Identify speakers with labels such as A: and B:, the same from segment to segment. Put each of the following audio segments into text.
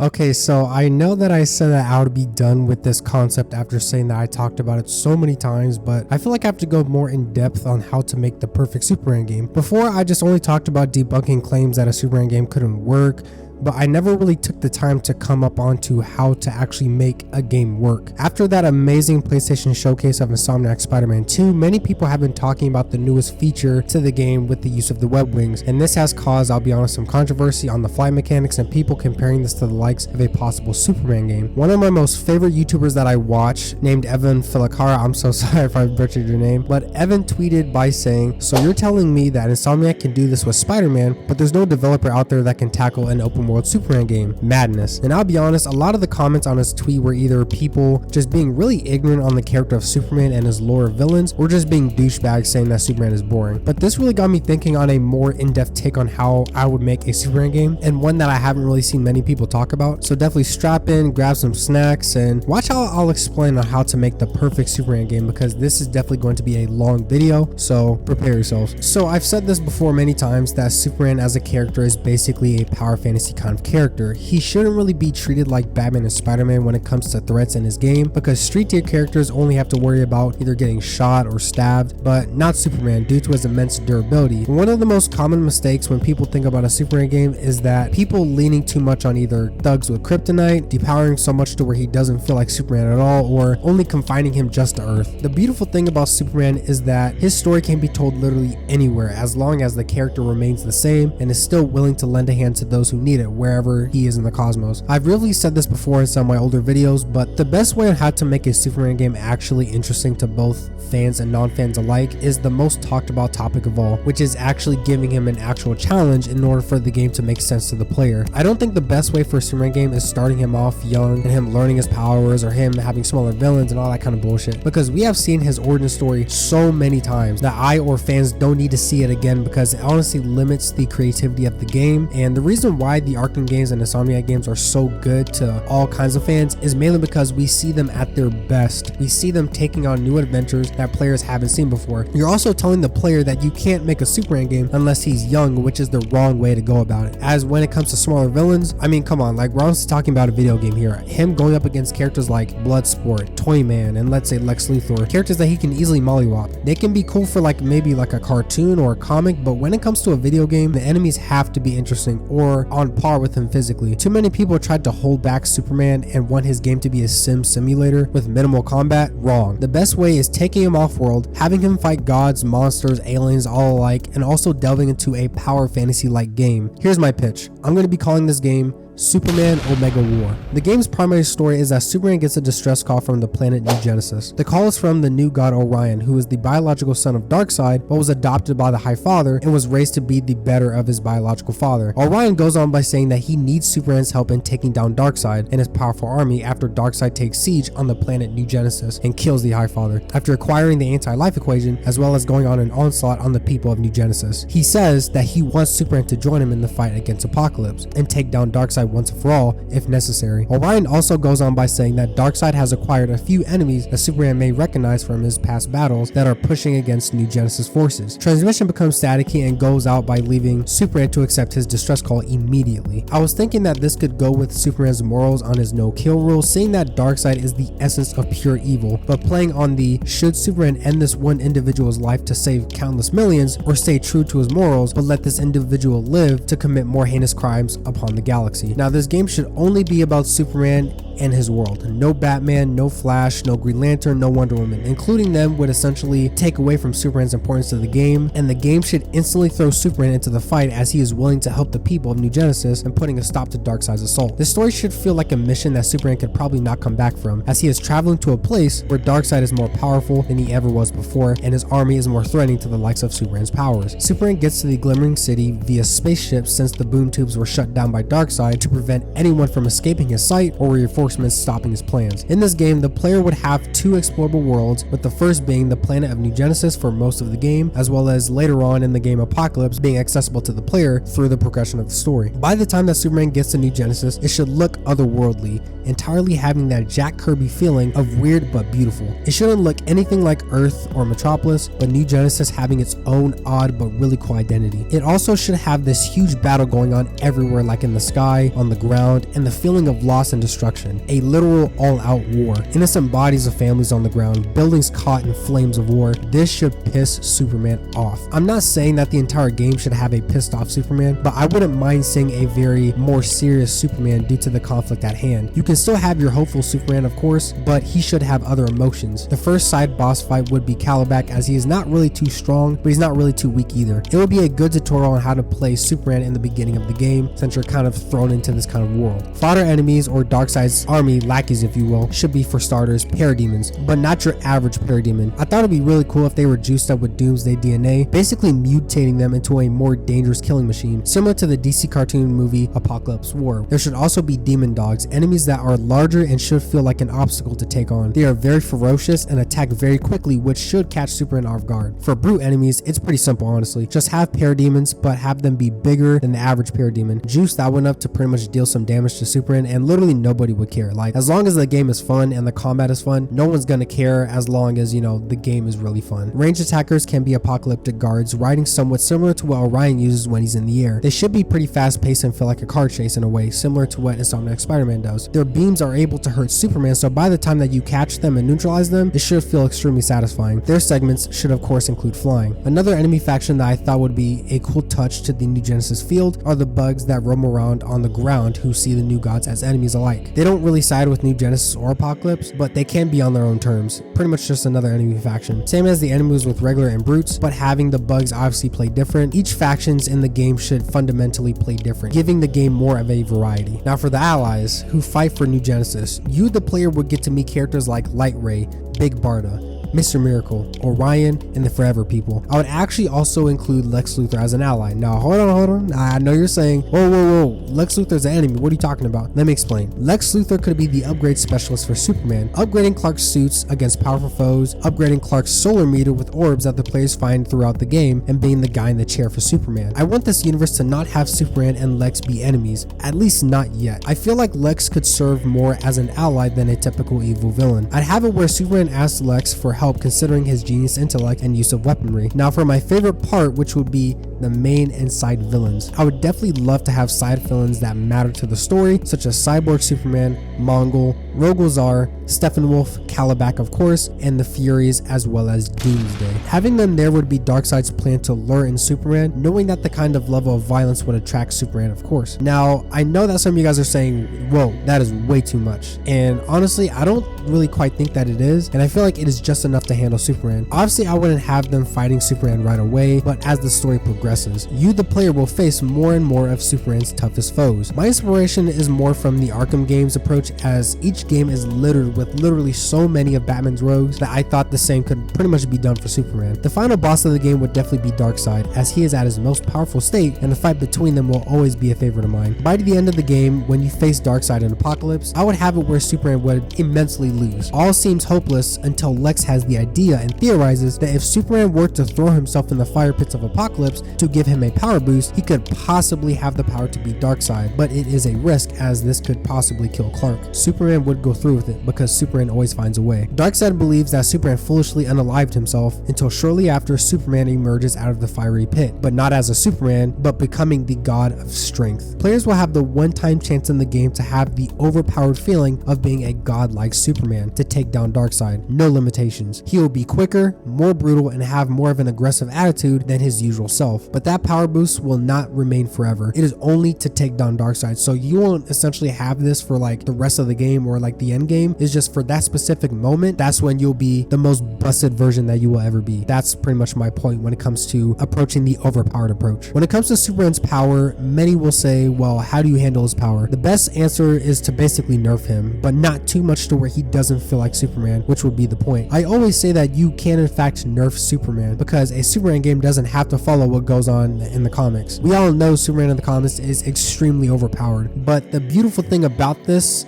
A: Okay, so I know that I said that I would be done with this concept after saying that I talked about it so many times, but I feel like I have to go more in depth on how to make the perfect Superman game. Before, I just only talked about debunking claims that a Superman game couldn't work, but I never really took the time to come up onto how to actually make a game work. After that amazing PlayStation showcase of Insomniac Spider-Man 2, many people have been talking about the newest feature to the game with the use of the web wings, and this has caused, I'll be honest, some controversy on the flight mechanics and people comparing this to the likes of a possible Superman game. One of my most favorite YouTubers that I watch, named Evan Filakara, I'm so sorry if I butchered your name, but Evan tweeted by saying, "So you're telling me that Insomniac can do this with Spider-Man, but there's no developer out there that can tackle an open world Superman game? Madness." And I'll be honest, a lot of the comments on his tweet were either people just being really ignorant on the character of Superman and his lore of villains, or just being douchebags saying that Superman is boring. But this really got me thinking on a more in-depth take on how I would make a Superman game, and one that I haven't really seen many people talk about. So definitely strap in, grab some snacks, and watch how I'll explain on how to make the perfect Superman game, because this is definitely going to be a long video, so prepare yourselves. So I've said this before many times, that Superman as a character is basically a power fantasy kind of character. He shouldn't really be treated like Batman and Spider-Man when it comes to threats in his game, because street tier characters only have to worry about either getting shot or stabbed, but not Superman due to his immense durability. One of the most common mistakes when people think about a Superman game is that people leaning too much on either thugs with kryptonite, depowering so much to where he doesn't feel like Superman at all, or only confining him just to Earth. The beautiful thing about Superman is that his story can be told literally anywhere, as long as the character remains the same and is still willing to lend a hand to those who need it wherever he is in the cosmos. I've really said this before in some of my older videos, but the best way on how to make a Superman game actually interesting to both fans and non-fans alike is the most talked about topic of all, which is actually giving him an actual challenge in order for the game to make sense to the player. I don't think the best way for a Superman game is starting him off young and him learning his powers, or him having smaller villains and all that kind of bullshit, because we have seen his origin story so many times that I or fans don't need to see it again, because it honestly limits the creativity of the game. And the reason why the Arkham games and Insomniac games are so good to all kinds of fans is mainly because we see them at their best. We see them taking on new adventures that players haven't seen before. You're also telling the player that you can't make a Superman game unless he's young, which is the wrong way to go about it. As when it comes to smaller villains, I mean, come on, like, we're honestly talking about a video game here. Him going up against characters like Bloodsport, Toyman, and let's say Lex Luthor, characters that he can easily mollywop. They can be cool for like maybe like a cartoon or a comic, but when it comes to a video game, the enemies have to be interesting or on par with him physically. Too many people tried to hold back Superman and want his game to be a simulator with minimal combat. Wrong. The best way is taking him off-world, having him fight gods, monsters, aliens, all alike, and also delving into a power fantasy-like game. Here's my pitch. I'm going to be calling this game Superman Omega War. The game's primary story is that Superman gets a distress call from the planet New Genesis. The call is from the new god Orion, who is the biological son of Darkseid, but was adopted by the High Father and was raised to be the better of his biological father. Orion goes on by saying that he needs Superman's help in taking down Darkseid and his powerful army after Darkseid takes siege on the planet New Genesis and kills the High Father, after acquiring the anti-life equation, as well as going on an onslaught on the people of New Genesis. He says that he wants Superman to join him in the fight against Apocalypse and take down Darkseid once and for all if necessary. Orion also goes on by saying that Darkseid has acquired a few enemies that Superman may recognize from his past battles that are pushing against New Genesis forces. Transmission becomes staticky and goes out by leaving Superman to accept his distress call immediately. I was thinking that this could go with Superman's morals on his no-kill rule, seeing that Darkseid is the essence of pure evil, but playing on the should Superman end this one individual's life to save countless millions, or stay true to his morals but let this individual live to commit more heinous crimes upon the galaxy. Now, this game should only be about Superman and his world. No Batman, no Flash, no Green Lantern, no Wonder Woman. Including them would essentially take away from Superman's importance to the game, and the game should instantly throw Superman into the fight as he is willing to help the people of New Genesis and putting a stop to Darkseid's assault. This story should feel like a mission that Superman could probably not come back from, as he is traveling to a place where Darkseid is more powerful than he ever was before, and his army is more threatening to the likes of Superman's powers. Superman gets to the Glimmering City via spaceship, since the boom tubes were shut down by Darkseid to prevent anyone from escaping his sight or reinforcing horsemen stopping his plans. In this game, the player would have 2 explorable worlds, with the first being the planet of New Genesis for most of the game, as well as later on in the game Apocalypse being accessible to the player through the progression of the story. By the time that Superman gets to New Genesis, it should look otherworldly, entirely having that Jack Kirby feeling of weird but beautiful. It shouldn't look anything like Earth or Metropolis, but New Genesis having its own odd but really cool identity. It also should have this huge battle going on everywhere, like in the sky, on the ground, and the feeling of loss and destruction. A literal all-out war. Innocent bodies of families on the ground, buildings caught in flames of war. This should piss Superman off. I'm not saying that the entire game should have a pissed off Superman, but I wouldn't mind seeing a very more serious Superman due to the conflict at hand. You can still have your hopeful Superman, of course, but he should have other emotions. The first side boss fight would be Calabac, as he is not really too strong, but he's not really too weak either. It would be a good tutorial on how to play Superman in the beginning of the game, since you're kind of thrown into this kind of world. Fodder enemies, or Darkseid's army, lackeys if you will, should be for starters parademons, but not your average parademon. I thought it'd be really cool if they were juiced up with Doomsday DNA, basically mutating them into a more dangerous killing machine, similar to the DC cartoon movie Apocalypse War. There should also be demon dogs, enemies that are larger and should feel like an obstacle to take on. They are very ferocious and attack very quickly, which should catch Superman off guard. For brute enemies, it's pretty simple honestly. Just have parademons, but have them be bigger than the average parademon. Juice that one up to pretty much deal some damage to Superman, and literally nobody would care. Like, as long as the game is fun and the combat is fun, no one's gonna care as long as, you know, the game is really fun. Ranged attackers can be apocalyptic guards, riding somewhat similar to what Orion uses when he's in the air. They should be pretty fast paced and feel like a car chase in a way, similar to what Insomniac Spider-Man does. Their beams are able to hurt Superman, so by the time that you catch them and neutralize them, it should feel extremely satisfying. Their segments should of course include flying. Another enemy faction that I thought would be a cool touch to the New Genesis field are the bugs that roam around on the ground who see the new gods as enemies alike. They don't really side with New Genesis or Apocalypse, but they can be on their own terms. Pretty much just another enemy faction. Same as the enemies with regular and brutes, but having the bugs obviously play different. Each factions in the game should fundamentally play different, giving the game more of a variety. Now for the allies who fight for New Genesis, you the player would get to meet characters like Light Ray, Big Barda, Mr. Miracle, Orion, and the Forever People. I would actually also include Lex Luthor as an ally. Now hold on. I know you're saying, whoa, Lex Luthor's an enemy. What are you talking about? Let me explain. Lex Luthor could be the upgrade specialist for Superman, upgrading Clark's suits against powerful foes, upgrading Clark's solar meter with orbs that the players find throughout the game, and being the guy in the chair for Superman. I want this universe to not have Superman and Lex be enemies, at least not yet. I feel like Lex could serve more as an ally than a typical evil villain. I'd have it where Superman asks Lex for help considering his genius intellect and use of weaponry. Now for my favorite part, which would be the main and side villains. I would definitely love to have side villains that matter to the story, such as Cyborg Superman, Mongol, Rogozar, Steppenwolf, Calabac of course, and the Furies, as well as Doomsday. Having them there would be Darkseid's plan to lure in Superman, knowing that the kind of level of violence would attract Superman of course. Now I know that some of you guys are saying, whoa, that is way too much, and honestly I don't really quite think that it is, and I feel like it is just enough to handle Superman. Obviously I wouldn't have them fighting Superman right away, but as the story progresses, you the player will face more and more of Superman's toughest foes. My inspiration is more from the Arkham games approach, as each game is littered with literally so many of Batman's rogues that I thought the same could pretty much be done for Superman. The final boss of the game would definitely be Darkseid, as he is at his most powerful state, and the fight between them will always be a favorite of mine. By the end of the game, when you face Darkseid in Apocalypse, I would have it where Superman would immensely lose. All seems hopeless until Lex has the idea and theorizes that if Superman were to throw himself in the fire pits of Apocalypse to give him a power boost, he could possibly have the power to beat Darkseid, but it is a risk as this could possibly kill Clark. Superman would go through with it because Superman always finds a way. Darkseid believes that Superman foolishly unalived himself until shortly after Superman emerges out of the fiery pit, but not as a Superman, but becoming the god of strength. Players will have the one-time chance in the game to have the overpowered feeling of being a god like Superman to take down Darkseid. No limitations. He will be quicker, more brutal, and have more of an aggressive attitude than his usual self. But that power boost will not remain forever. It is only to take down Darkseid, so you won't essentially have this for like the rest of the game or like the end game. It's just for that specific moment, that's when you'll be the most busted version that you will ever be. That's pretty much my point when it comes to approaching the overpowered approach. When it comes to Superman's power, many will say, well, how do you handle his power? The best answer is to basically nerf him, but not too much to where he doesn't feel like Superman, which would be the point. I always say that you can in fact nerf Superman because a Superman game doesn't have to follow what goes on in the comics. We all know Superman in the comics is extremely overpowered, but the beautiful thing about this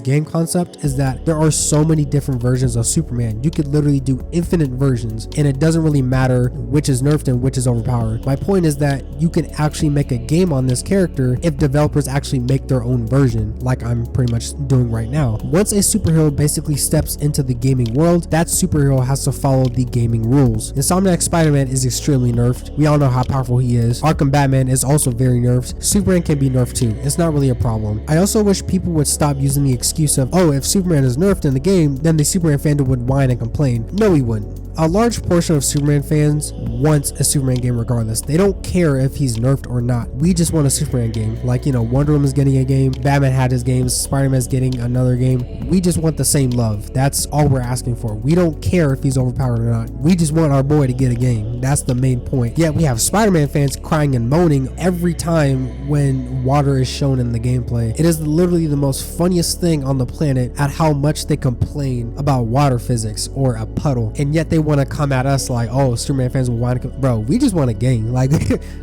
A: game concept is that there are so many different versions of Superman. You could literally do infinite versions and it doesn't really matter which is nerfed and which is overpowered. My point is that you can actually make a game on this character if developers actually make their own version, like I'm pretty much doing right now. Once a superhero basically steps into the gaming world, that superhero has to follow the gaming rules. Insomniac Spider-Man is extremely nerfed. We all know how powerful he is. Arkham Batman is also very nerfed. Superman can be nerfed too. It's not really a problem. I also wish people would stop using the excuse of, oh, if Superman is nerfed in the game, then the Superman fandom would whine and complain. No, he wouldn't. A large portion of Superman fans wants a Superman game regardless. They don't care if he's nerfed or not. We just want a Superman game. Like, you know, Wonder Woman's getting a game, Batman had his games, Spider-Man's getting another game. We just want the same love. That's all we're asking for. We don't care if he's overpowered or not. We just want our boy to get a game. That's the main point. Yet we have Spider-Man fans crying and moaning every time when water is shown in the gameplay. It is literally the most funniest thing on the planet at how much they complain about water physics or a puddle, and yet they want to come at us like, oh, Superman fans will want to, bro, we just want a game. Like,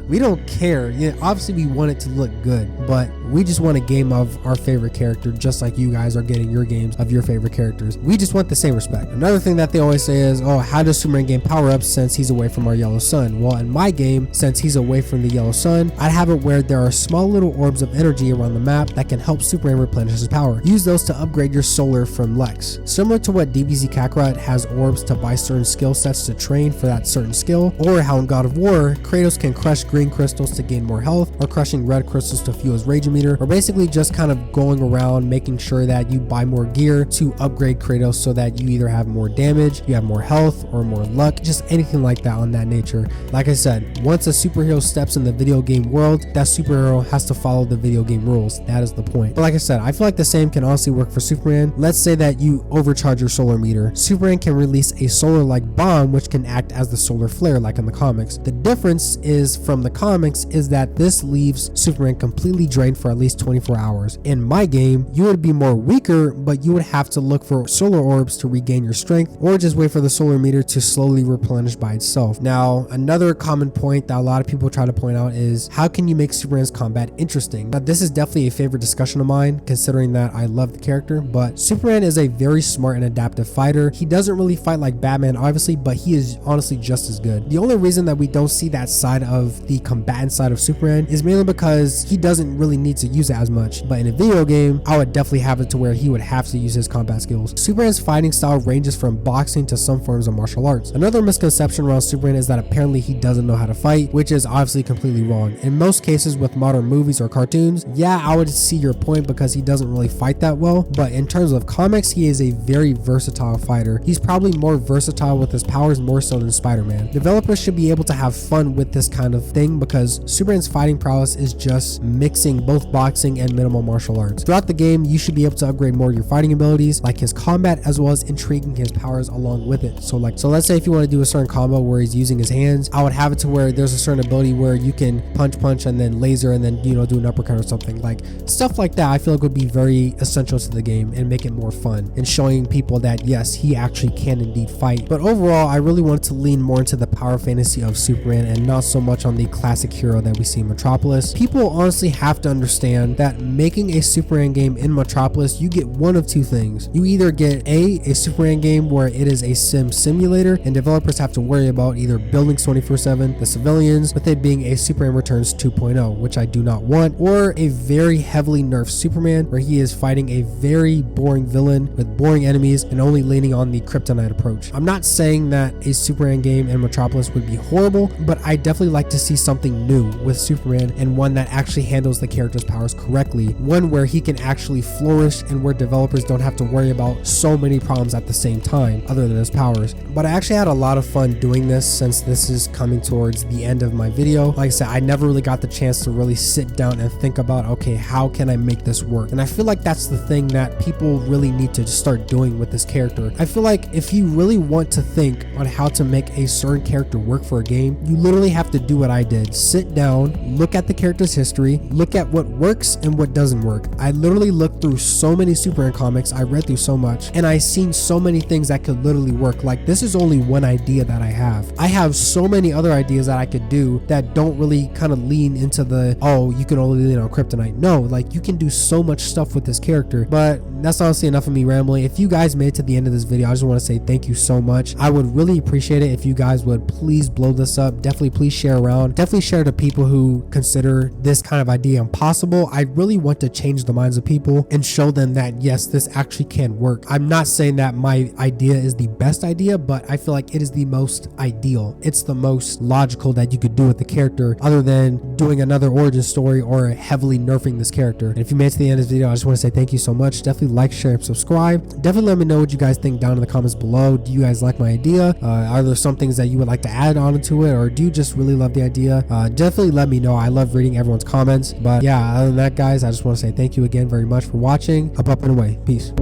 A: we don't care. Yeah, obviously we want it to look good, but we just want a game of our favorite character, just like you guys are getting your games of your favorite characters. We just want the same respect. Another thing that they always say is, oh, how does Superman gain power up since he's away from our yellow sun? Well, in my game, since he's away from the yellow sun, I'd have it where there are small little orbs of energy around the map that can help Superman replenish his power. Use those to upgrade your solar from Lex. Similar to what DBZ Kakarot has orbs to buy certain skill sets to train for that certain skill, or how in God of War, Kratos can crush green crystals to gain more health, or crushing red crystals to fuel his rage meter, or basically just kind of going around making sure that you buy more gear to upgrade Kratos so that you either have more damage, you have more health, or more luck, just anything like that on that nature. Like I said, once a superhero steps in the video game world, that superhero has to follow the video game rules. That is the point. But like I said, I feel like the same can honestly work for Superman. Let's say that you overcharge your solar meter. Superman can release a solar-like bomb which can act as the solar flare like in the comics. The difference is from the comics is that this leaves Superman completely drained for at least 24 hours. In my game, you would be more weaker, but you would have to look for solar orbs to regain your strength, or just wait for the solar meter to slowly replenish by itself. Now, another common point that a lot of people try to point out is, how can you make Superman's combat interesting? Now, this is definitely a favorite discussion of mine, considering that I love the character, but Superman is a very smart and adaptive fighter. He doesn't really fight like Batman, obviously, but he is honestly just as good. The only reason that we don't see that side of the combatant side of Superman is mainly because he doesn't really need to use it as much. But in a video game, I would definitely have it to where he would have to use his combat skills. Superman's fighting style ranges from boxing to some forms of martial arts. Another misconception around Superman is that apparently he doesn't know how to fight, which is obviously completely wrong. In most cases with modern movies or cartoons, yeah, I would see your point because he doesn't really fight that well, but in terms of comics, he is a very versatile fighter. He's probably more versatile with his powers more so than Spider-Man. Developers should be able to have fun with this kind of thing because Superman's fighting prowess is just mixing both boxing and minimal martial arts. Throughout the game, you should be able to upgrade more of your fighting abilities, like his combat, as well as intriguing his powers along with it. So let's say if you want to do a certain combo where he's using his hands, I would have it to where there's a certain ability where you can punch and then laser and then, you know, do an uppercut or something. Like stuff like that I feel like would be very essential to the game and make it more fun and showing people that yes, he actually can indeed fight. But overall, I really wanted to lean more into the power fantasy of Superman and not so much on the classic hero that we see in Metropolis. People honestly have to understand that making a Superman game in Metropolis, you get one of two things. You either get a Superman game where it is a simulator and developers have to worry about either buildings 24/7, the civilians, with it being a Superman Returns 2.0, which I do not want, or a very heavily nerfed Superman where he is fighting a very boring villain with boring enemies and only leaning on the kryptonite approach. I'm not saying that a Superman game in Metropolis would be horrible, but I definitely like to see something new with Superman and one that actually handles the character's powers correctly, one where he can actually flourish and where developers don't have to worry about so many problems at the same time other than his powers. But I actually had a lot of fun doing this since this is coming towards the end of my video. Like I said, I never really got the chance to really sit down and think about, okay, how can I make this work? And I feel like that's the thing that people really need to start doing with this character. I feel like if you really want to think on how to make a certain character work for a game, you literally have to do what I did. Sit down, look at the character's history, look at what works and what doesn't work. I literally looked through so many Superman comics, I read through so much, and I seen so many things that could literally work. Like, this is only one idea that I have. I have so many other ideas that I could do that don't really kind of lean into the, oh, you can only lean on kryptonite. No, like, you can do so much stuff with this character. But that's honestly enough of me rambling. If you guys made it to the end of this video, I just want to say thank you so much. I would really appreciate it if you guys would please blow this up. Definitely please share around. Definitely share to people who consider this kind of idea impossible. I really want to change the minds of people and show them that yes, this actually can work. I'm not saying that my idea is the best idea, but I feel like it is the most ideal. It's the most logical that you could do with the character, other than doing another origin story or heavily nerfing this character. And if you made it to the end of this video, I just want to say thank you so much. Definitely like, share, and subscribe. Definitely let me know what you guys think down in the comments below. Do you guys like my idea? Are there some things that you would like to add on to it, or do you just really love the idea? Definitely let me know. I love reading everyone's comments. But yeah, other than that, guys, I just want to say thank you again very much for watching. Up and away. Peace.